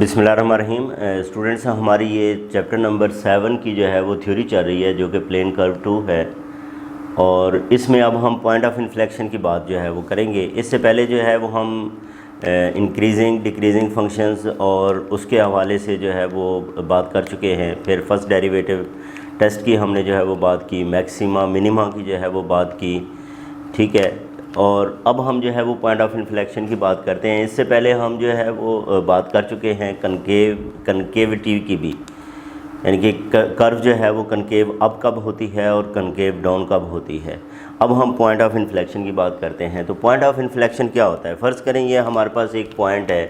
बिस्मिल्लाहिर्रहमानिर्रहीम। स्टूडेंट्स, हमारी ये चैप्टर नंबर 7 की जो है वो थ्योरी चल रही है, जो कि प्लेन कर्व 2 है। और इसमें अब हम पॉइंट ऑफ इन्फ्लेक्शन की बात जो है वो करेंगे। इससे पहले जो है वो हम इंक्रीजिंग डिक्रीजिंग फंक्शंस और उसके हवाले से जो है वो बात कर चुके हैं। फिर फर्स्ट डेरिवेटिव टेस्ट की हमने जो है वो बात की, मैक्सिमा मिनिमा की जो है वो बात की, ठीक है। और अब हम जो है वो पॉइंट ऑफ इन्फ्लेक्शन की बात करते हैं। इससे पहले हम जो है वो बात कर चुके हैं कनकेविटी की भी, यानी कि कर्व जो है वो कनकेव अप कब होती है और कनकेव डाउन कब होती है। अब हम पॉइंट ऑफ इन्फ्लेक्शन की बात करते हैं। तो पॉइंट ऑफ इन्फ्लेक्शन क्या होता है? फ़र्ज़ करें ये हमारे पास एक पॉइंट है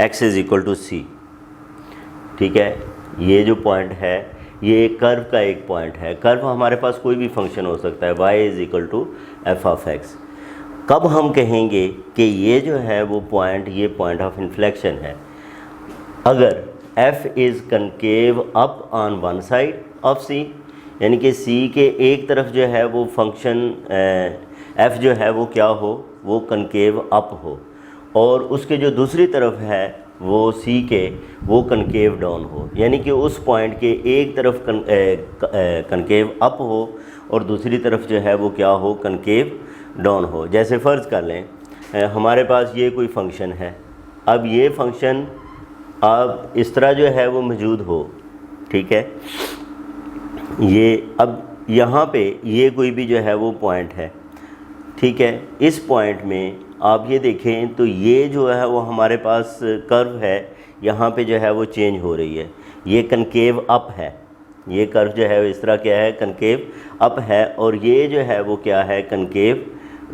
x = c, ठीक है। ये जो पॉइंट है ये कर्व का एक पॉइंट है। कर्व हमारे पास कोई भी फंक्शन हो सकता है, y = f(x). कब हम कहेंगे कि ये जो है वो पॉइंट, ये पॉइंट ऑफ इन्फ्लेक्शन है? अगर f is concave up on one side of c, यानी कि c के एक तरफ जो है वो फंक्शन f जो है वो क्या हो, वो कनकेव अप हो, और उसके जो दूसरी तरफ है वो c के वो कनकेव डाउन हो, यानी कि उस पॉइंट के एक तरफ कनकेव अप हो और दूसरी तरफ जो है वो क्या हो, कनकेव डाउन हो। जैसे फ़र्ज़ कर लें हमारे पास ये कोई फंक्शन है। अब ये फंक्शन अब इस तरह जो है वो मौजूद हो, ठीक है। ये अब यहाँ पे ये कोई भी जो है वो पॉइंट है, ठीक है। इस पॉइंट में आप ये देखें तो ये जो है वो हमारे पास कर्व है, यहाँ पे जो है वो चेंज हो रही है, ये कनकेव अप है। ये कर्व जो है इस तरह क्या है, कनकेव अप है, और ये जो है वो क्या है, कनकेव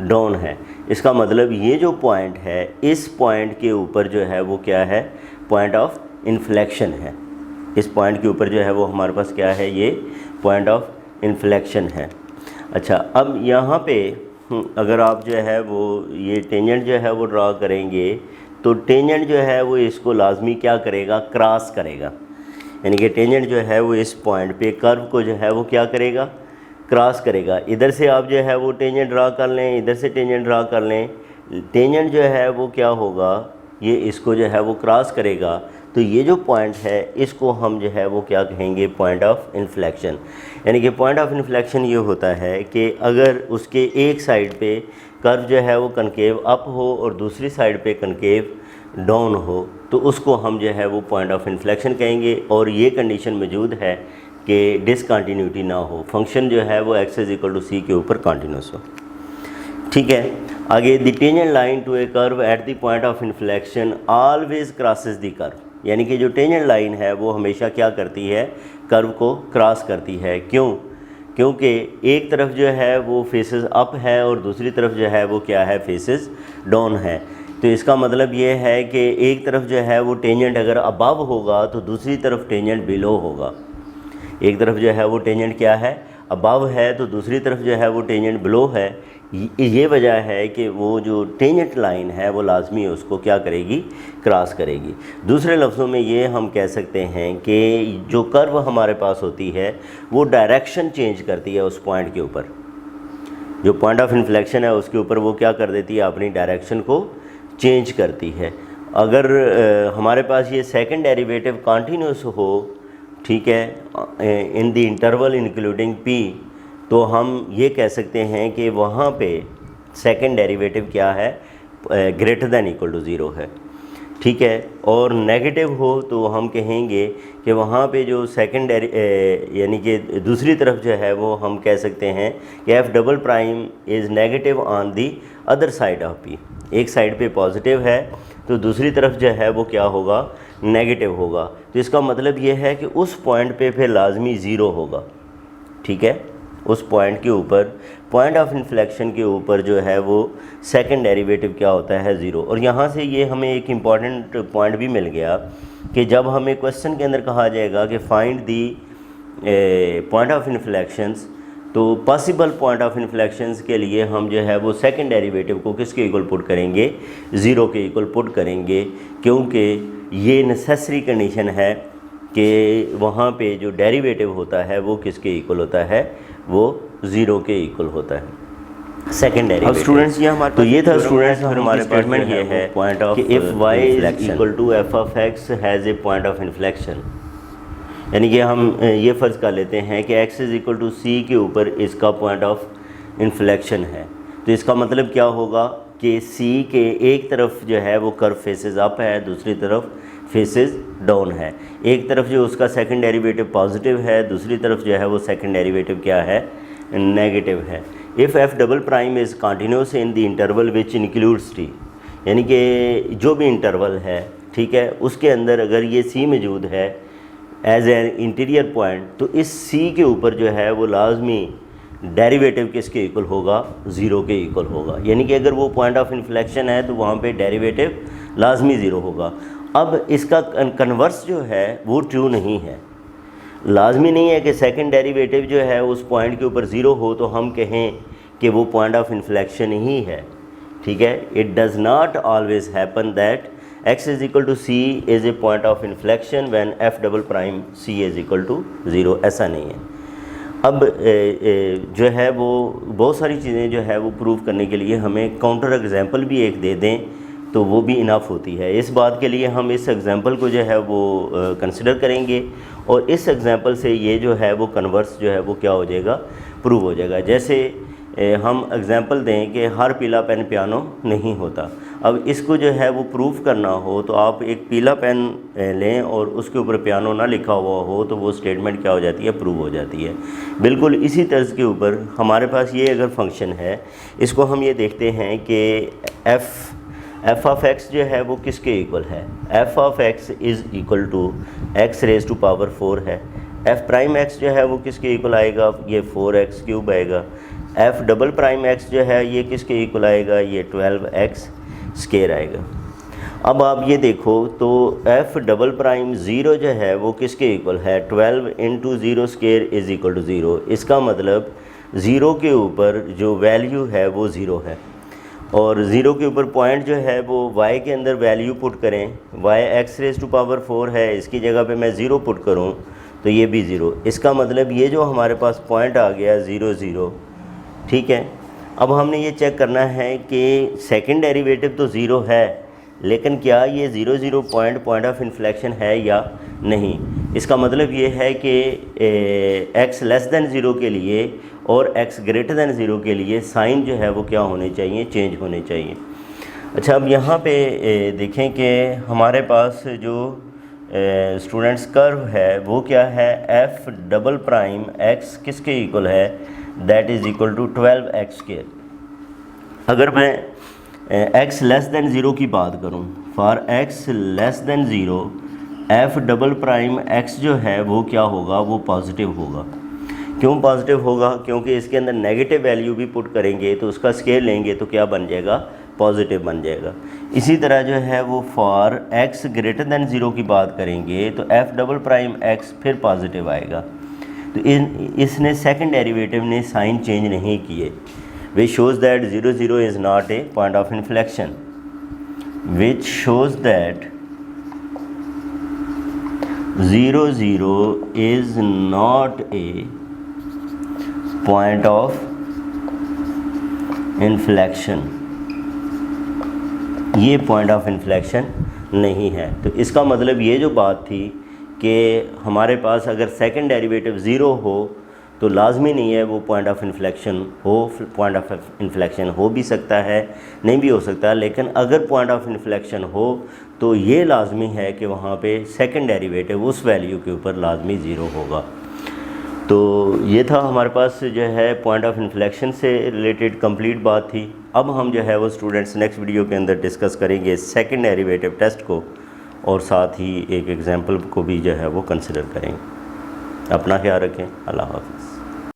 डाउन है। इसका मतलब ये जो पॉइंट है, इस पॉइंट के ऊपर जो है वो क्या है, पॉइंट ऑफ इन्फ्लेक्शन है। इस पॉइंट के ऊपर जो है वो हमारे पास क्या है, ये पॉइंट ऑफ इन्फ्लेक्शन है। अच्छा, अब यहाँ पे अगर आप जो है वो ये टेंजेंट जो है वो ड्रा करेंगे तो टेंजेंट जो है वो इसको लाजमी क्या करेगा, क्रॉस करेगा। यानी कि टेंजेंट जो है वो इस पॉइंट पे कर्व को जो है वो क्या करेगा, क्रॉस करेगा। इधर से आप जो है वो टेंजेंट ड्रा कर लें, इधर से टेंजेंट ड्रा कर लें, टेंजेंट जो है वो क्या होगा, ये इसको जो है वो क्रॉस करेगा। तो ये जो पॉइंट है इसको हम जो है वो क्या कहेंगे, पॉइंट ऑफ इन्फ्लेक्शन। यानी कि पॉइंट ऑफ इन्फ्लेक्शन ये होता है कि अगर उसके एक साइड पे कर्व जो है वो कनकेव अप हो और दूसरी साइड पे कनकेव डाउन हो, तो उसको हम जो है वो पॉइंट ऑफ इन्फ्लेक्शन कहेंगे। और ये कंडीशन मौजूद है कि डिसकंटिन्यूटी ना हो, फंक्शन जो है वो x = c के ऊपर कंटिन्यूस हो, ठीक है। आगे, the tangent line to a curve at the point of inflection always crosses the curve. यानी कि जो टेंजेंट लाइन है वो हमेशा क्या करती है, कर्व को क्रॉस करती है। क्यों? क्योंकि एक तरफ जो है वो फेसेस अप है और दूसरी तरफ जो है वो क्या है, फेसेस डाउन है। तो इसका मतलब ये है कि एक तरफ जो है वो टेंजेंट अगर अबव होगा तो दूसरी तरफ टेंजेंट बिलो होगा। एक तरफ जो है वो टेंजेंट क्या है, अबव है, तो दूसरी तरफ जो है वो टेंजेंट बिलो है। ये वजह है कि वो जो टेंजेंट लाइन है वो लाजमी उसको क्या करेगी, क्रॉस करेगी। दूसरे लफ्ज़ों में ये हम कह सकते हैं कि जो कर्व हमारे पास होती है वो डायरेक्शन चेंज करती है उस पॉइंट के ऊपर। जो पॉइंट ऑफ इन्फ्लेक्शन है उसके ऊपर वो क्या कर देती है, अपनी डायरेक्शन को चेंज करती है। अगर हमारे पास ये सेकंड डेरिवेटिव कॉन्टीन्यूस हो, ठीक है, in the interval including p, तो हम ये कह सकते हैं कि वहाँ पे सेकंड डेरिवेटिव क्या है, >= 0 है, ठीक है। और नेगेटिव हो तो हम कहेंगे कि वहाँ पे जो सेकंड यानी कि दूसरी तरफ जो है वो हम कह सकते हैं कि f" is negative on the other side of p। एक साइड पे पॉजिटिव है तो दूसरी तरफ जो है वो क्या होगा, नेगेटिव होगा। तो इसका मतलब ये है कि उस पॉइंट पे फिर लाजमी ज़ीरो होगा, ठीक है। उस पॉइंट के ऊपर, पॉइंट ऑफ इन्फ्लेक्शन के ऊपर जो है वो सेकंड डेरिवेटिव क्या होता है, ज़ीरो। और यहाँ से ये हमें एक इम्पॉर्टेंट पॉइंट भी मिल गया कि जब हमें क्वेश्चन के अंदर कहा जाएगा कि find the point of inflections, तो पॉसिबल पॉइंट ऑफ इन्फ्लेक्शंस के लिए हम जो है वो सेकंड डेरिवेटिव को किसके इक्वल पुट करेंगे, 0 के इक्वल पुट करेंगे। क्योंकि ये नेसेसरी कंडीशन है कि वहाँ पे जो डेरिवेटिव होता है वो किसके इक्वल होता है, वो 0 के इक्वल होता है। Second derivative. अब स्टूडेंट्स ये हमारे तो ये था स्टूडेंट्स हमारे स्टेटमेंट ये है point of if y is equal to f of x has a point of inflection, यानी कि हम ये फ़र्ज़ कर लेते हैं कि x इज़ इक्वल टू सी के ऊपर इसका पॉइंट ऑफ इन्फ्लेक्शन है। तो इसका मतलब क्या होगा कि c के एक तरफ जो है वो कर्व फेसेस अप है, दूसरी तरफ फेसेस डाउन है। एक तरफ जो उसका सेकंड डेरिवेटिव पॉजिटिव है, दूसरी तरफ जो है वो सेकंड डेरिवेटिव क्या है, नेगेटिव है। If F double prime is continuous in the interval which includes T, यानी कि जो भी इंटरवल है, ठीक है, उसके अंदर अगर ये सी मौजूद है एज एन इंटीरियर पॉइंट, तो इस सी के ऊपर जो है वो लाजमी डेरिवेटिव किसके इक्वल होगा, ज़ीरो के इक्वल होगा। यानी कि अगर वो पॉइंट ऑफ इन्फ्लेक्शन है तो वहाँ पे डेरिवेटिव लाजमी ज़ीरो होगा। अब इसका कन्वर्स जो है वो ट्रू नहीं है। लाजमी नहीं है कि सेकंड डेरिवेटिव जो है उस पॉइंट के ऊपर ज़ीरो हो तो हम कहें कि वो पॉइंट ऑफ इन्फ्लेक्शन ही है, ठीक है। It does not always happen that x is equal to c is a point of inflection when f double prime c is equal to zero, ऐसा नहीं है। अब जो है वो बहुत सारी चीज़ें जो है वो प्रूव करने के लिए हमें काउंटर एग्जांपल भी एक दे दें तो वो भी इनफ होती है। इस बात के लिए हम इस एग्जांपल को जो है वो कंसिडर करेंगे और इस एग्जांपल से ये जो है वो कन्वर्स जो है वो क्या हो जाएगा, प्रूव हो जाएगा। जैसे हम एग्जांपल दें कि हर पीला पेन पियानो नहीं होता। अब इसको जो है वो प्रूव करना हो तो आप एक पीला पेन लें और उसके ऊपर पियानो ना लिखा हुआ हो तो वो स्टेटमेंट क्या हो जाती है, प्रूव हो जाती है। बिल्कुल इसी तर्ज के ऊपर हमारे पास ये अगर फंक्शन है, इसको हम ये देखते हैं कि एफ ऑफ एक्स जो है वो किसके इक्वल है, f of x is equal to x raise to power 4 है। एफ प्राइम एक्स जो है वो किसके इक्वल आएगा, ये 4x क्यूब आएगा। एफ डबल प्राइम एक्स जो है ये किसके इक्वल आएगा, ये 12x स्केयर आएगा। अब आप ये देखो तो एफ डबल प्राइम ज़ीरो जो है वो किसके इक्वल है, 12 into zero square is equal to zero. इसका मतलब ज़ीरो के ऊपर जो वैल्यू है वो ज़ीरो है और ज़ीरो के ऊपर पॉइंट जो है वो y के अंदर वैल्यू पुट करें, y x raise to power 4 है, इसकी जगह पे मैं ज़ीरो पुट करूं तो ये भी ज़ीरो। इसका मतलब ये जो हमारे पास पॉइंट आ गया 0 0, ठीक है। अब हमने ये चेक करना है कि सेकंड डेरिवेटिव तो ज़ीरो है लेकिन क्या ये 0 0 पॉइंट ऑफ इन्फ्लेक्शन है या नहीं। इसका मतलब ये है कि x लेस दैन ज़ीरो के लिए और x ग्रेटर दैन ज़ीरो के लिए साइन जो है वो क्या होने चाहिए, चेंज होने चाहिए। अच्छा, अब यहाँ पे देखें कि हमारे पास जो स्टूडेंट्स कर्व है वो क्या है, f डबल प्राइम x किसके इक्वल है, that is equal to 12x square. अगर मैं x लेस दैन ज़ीरो की बात करूं, for x less than zero f double prime x जो है वो क्या होगा, वो पॉजिटिव होगा। क्यों पॉजिटिव होगा, क्योंकि इसके अंदर नेगेटिव वैल्यू भी पुट करेंगे तो उसका स्केल लेंगे तो क्या बन जाएगा, पॉजिटिव बन जाएगा। इसी तरह जो है वो for x greater than zero की बात करेंगे तो f डबल प्राइम x फिर पॉजिटिव आएगा। तो इसने सेकंड डेरिवेटिव ने साइन चेंज नहीं किए, which shows that 0 0 is not a point of inflection, which shows that 0 0 is not a point of inflection, ये पॉइंट ऑफ इन्फ्लेक्शन नहीं है। तो इसका मतलब ये जो बात थी कि हमारे पास अगर सेकंड डेरिवेटिव ज़ीरो हो तो लाजमी नहीं है वो पॉइंट ऑफ इन्फ्लेक्शन हो। पॉइंट ऑफ इन्फ्लेक्शन हो भी सकता है, नहीं भी हो सकता, लेकिन अगर पॉइंट ऑफ इन्फ्लेक्शन हो तो ये लाजमी है कि वहाँ पे सेकंड डेरिवेटिव उस वैल्यू के ऊपर लाजमी ज़ीरो होगा। तो ये था हमारे पास जो है पॉइंट ऑफ इन्फ्लेक्शन से रिलेटेड कंप्लीट बात थी। अब हम जो है वो स्टूडेंट्स नेक्स्ट वीडियो के अंदर डिस्कस करेंगे सेकंड डेरिवेटिव टेस्ट को और साथ ही एक एग्जांपल को भी जो है वो कंसिडर करेंगे। अपना ख्याल रखें। अल्लाह हाफ़िज़।